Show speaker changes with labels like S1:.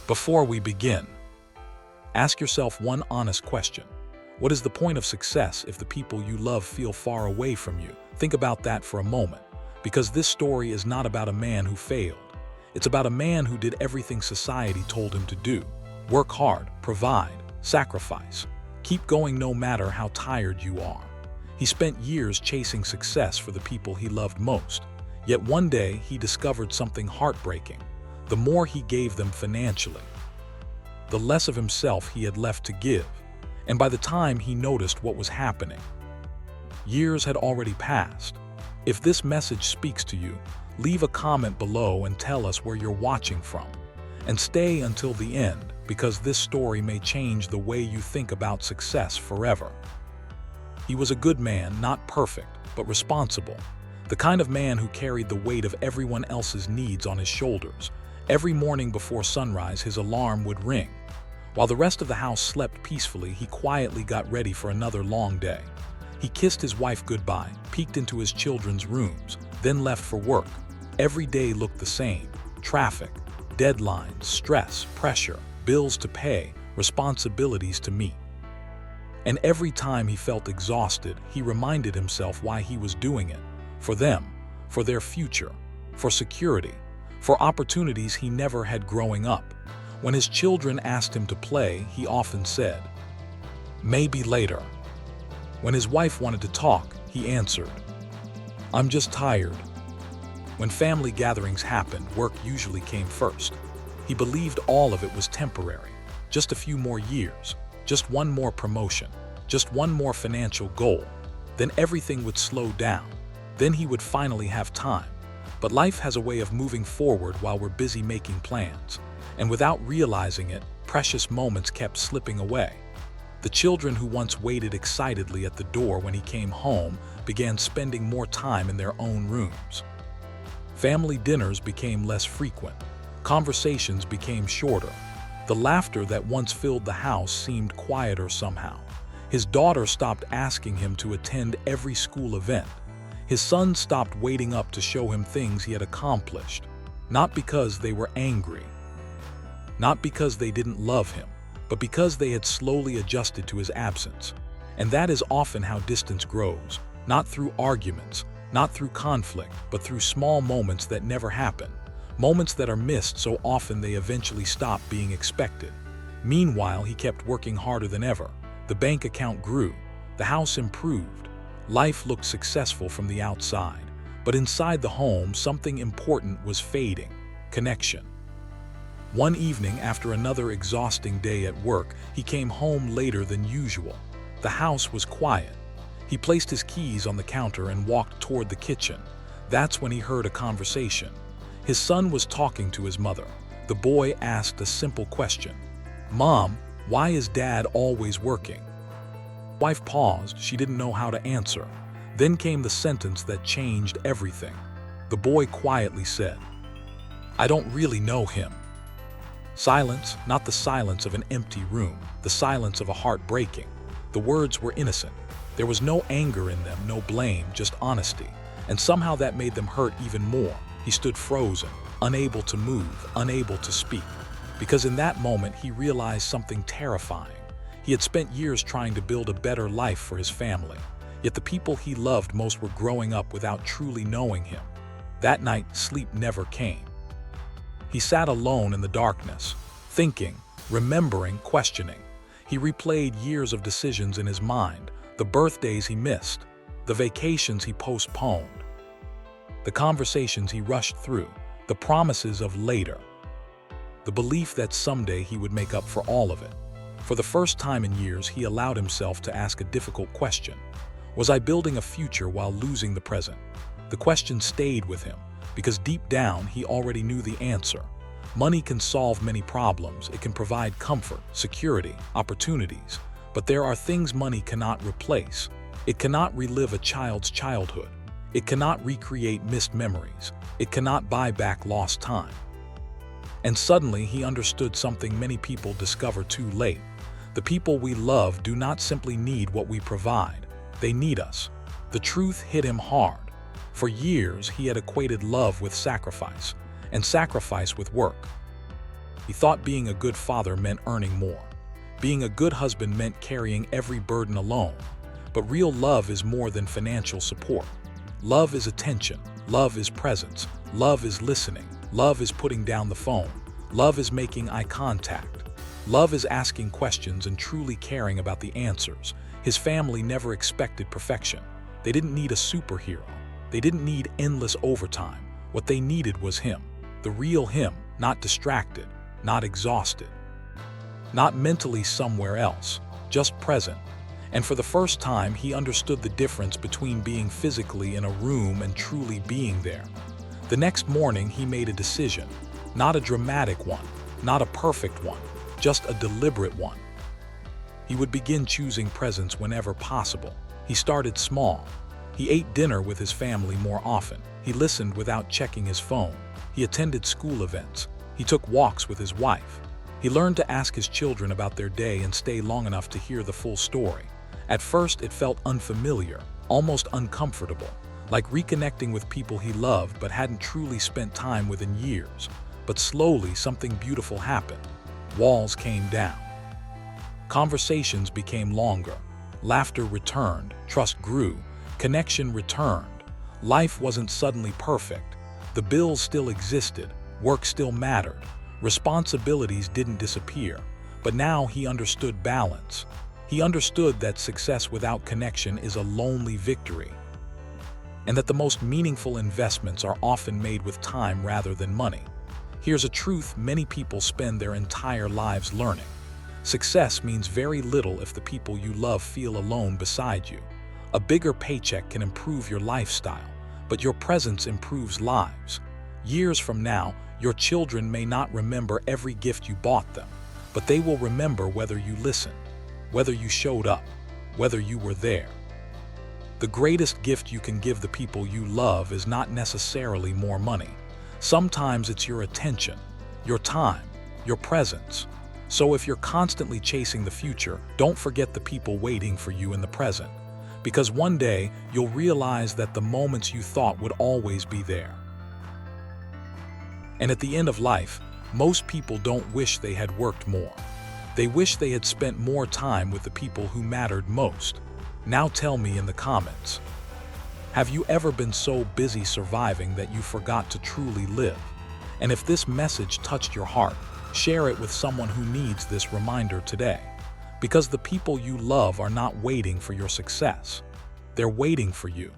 S1: Before we begin, ask yourself one honest question. What is the point of success if the people you love feel far away from you? Think about that for a moment, because this story is not about a man who failed. It's about a man who did everything society told him to do. Work hard, provide, sacrifice. Keep going no matter how tired you are. He spent years chasing success for the people he loved most. Yet one day he discovered something heartbreaking. The more he gave them financially, the less of himself he had left to give. And by the time he noticed what was happening, years had already passed. If this message speaks to you, leave a comment below and tell us where you're watching from. And stay until the end, because this story may change the way you think about success forever. He was a good man, not perfect, but responsible. The kind of man who carried the weight of everyone else's needs on his shoulders. Every morning before sunrise, his alarm would ring. While the rest of the house slept peacefully, he quietly got ready for another long day. He kissed his wife goodbye, peeked into his children's rooms, then left for work. Every day looked the same. Traffic, deadlines, stress, pressure, bills to pay, responsibilities to meet. And every time he felt exhausted, he reminded himself why he was doing it. For them, for their future, for security, for opportunities he never had growing up. When his children asked him to play, he often said, "Maybe later." When his wife wanted to talk, he answered, "I'm just tired." When family gatherings happened, work usually came first. He believed all of it was temporary. Just a few more years, just one more promotion, just one more financial goal. Then everything would slow down. Then he would finally have time. But life has a way of moving forward while we're busy making plans. And without realizing it, precious moments kept slipping away. The children who once waited excitedly at the door when he came home began spending more time in their own rooms. Family dinners became less frequent. Conversations became shorter. The laughter that once filled the house seemed quieter somehow. His daughter stopped asking him to attend every school event. His son stopped waiting up to show him things he had accomplished. Not because they were angry, not because they didn't love him, but because they had slowly adjusted to his absence. And that is often how distance grows, not through arguments, not through conflict, but through small moments that never happen. Moments that are missed so often they eventually stop being expected. Meanwhile, he kept working harder than ever. The bank account grew. The house improved. Life looked successful from the outside. But inside the home, something important was fading: connection. One evening, after another exhausting day at work, he came home later than usual. The house was quiet. He placed his keys on the counter and walked toward the kitchen. That's when he heard a conversation. His son was talking to his mother. The boy asked a simple question. "Mom, why is Dad always working?" Wife paused. She didn't know how to answer. Then came the sentence that changed everything. The boy quietly said, "I don't really know him." Silence, not the silence of an empty room, the silence of a heart breaking. The words were innocent. There was no anger in them, no blame, just honesty. And somehow that made them hurt even more. He stood frozen, unable to move, unable to speak. Because in that moment he realized something terrifying. He had spent years trying to build a better life for his family. Yet the people he loved most were growing up without truly knowing him. That night, sleep never came. He sat alone in the darkness, thinking, remembering, questioning. He replayed years of decisions in his mind, the birthdays he missed, the vacations he postponed, the conversations he rushed through, the promises of later, the belief that someday he would make up for all of it. For the first time in years, he allowed himself to ask a difficult question. Was I building a future while losing the present? The question stayed with him, because deep down he already knew the answer. Money can solve many problems. It can provide comfort, security, opportunities. But there are things money cannot replace. It cannot relive a child's childhood. It cannot recreate missed memories. It cannot buy back lost time. And suddenly he understood something many people discover too late. The people we love do not simply need what we provide. They need us. The truth hit him hard. For years, he had equated love with sacrifice, and sacrifice with work. He thought being a good father meant earning more. Being a good husband meant carrying every burden alone. But real love is more than financial support. Love is attention. Love is presence. Love is listening. Love is putting down the phone. Love is making eye contact. Love is asking questions and truly caring about the answers. His family never expected perfection. They didn't need a superhero. They didn't need endless overtime. What they needed was him. The real him, not distracted, not exhausted, not mentally somewhere else, just present. And for the first time, he understood the difference between being physically in a room and truly being there. The next morning, he made a decision. Not a dramatic one, not a perfect one, just a deliberate one. He would begin choosing presence whenever possible. He started small. He ate dinner with his family more often. He listened without checking his phone. He attended school events. He took walks with his wife. He learned to ask his children about their day and stay long enough to hear the full story. At first, it felt unfamiliar, almost uncomfortable, like reconnecting with people he loved but hadn't truly spent time with in years. But slowly, something beautiful happened. Walls came down. Conversations became longer. Laughter returned. Trust grew. Connection returned. Life wasn't suddenly perfect. The bills still existed. Work still mattered. Responsibilities didn't disappear. But now he understood balance. He understood that success without connection is a lonely victory, and that the most meaningful investments are often made with time rather than money. Here's a truth many people spend their entire lives learning. Success means very little if the people you love feel alone beside you. A bigger paycheck can improve your lifestyle, but your presence improves lives. Years from now, your children may not remember every gift you bought them, but they will remember whether you listened, whether you showed up, whether you were there. The greatest gift you can give the people you love is not necessarily more money. Sometimes it's your attention, your time, your presence. So if you're constantly chasing the future, don't forget the people waiting for you in the present. Because one day, you'll realize that the moments you thought would always be there. And at the end of life, most people don't wish they had worked more. They wish they had spent more time with the people who mattered most. Now tell me in the comments, have you ever been so busy surviving that you forgot to truly live? And if this message touched your heart, share it with someone who needs this reminder today. Because the people you love are not waiting for your success. They're waiting for you.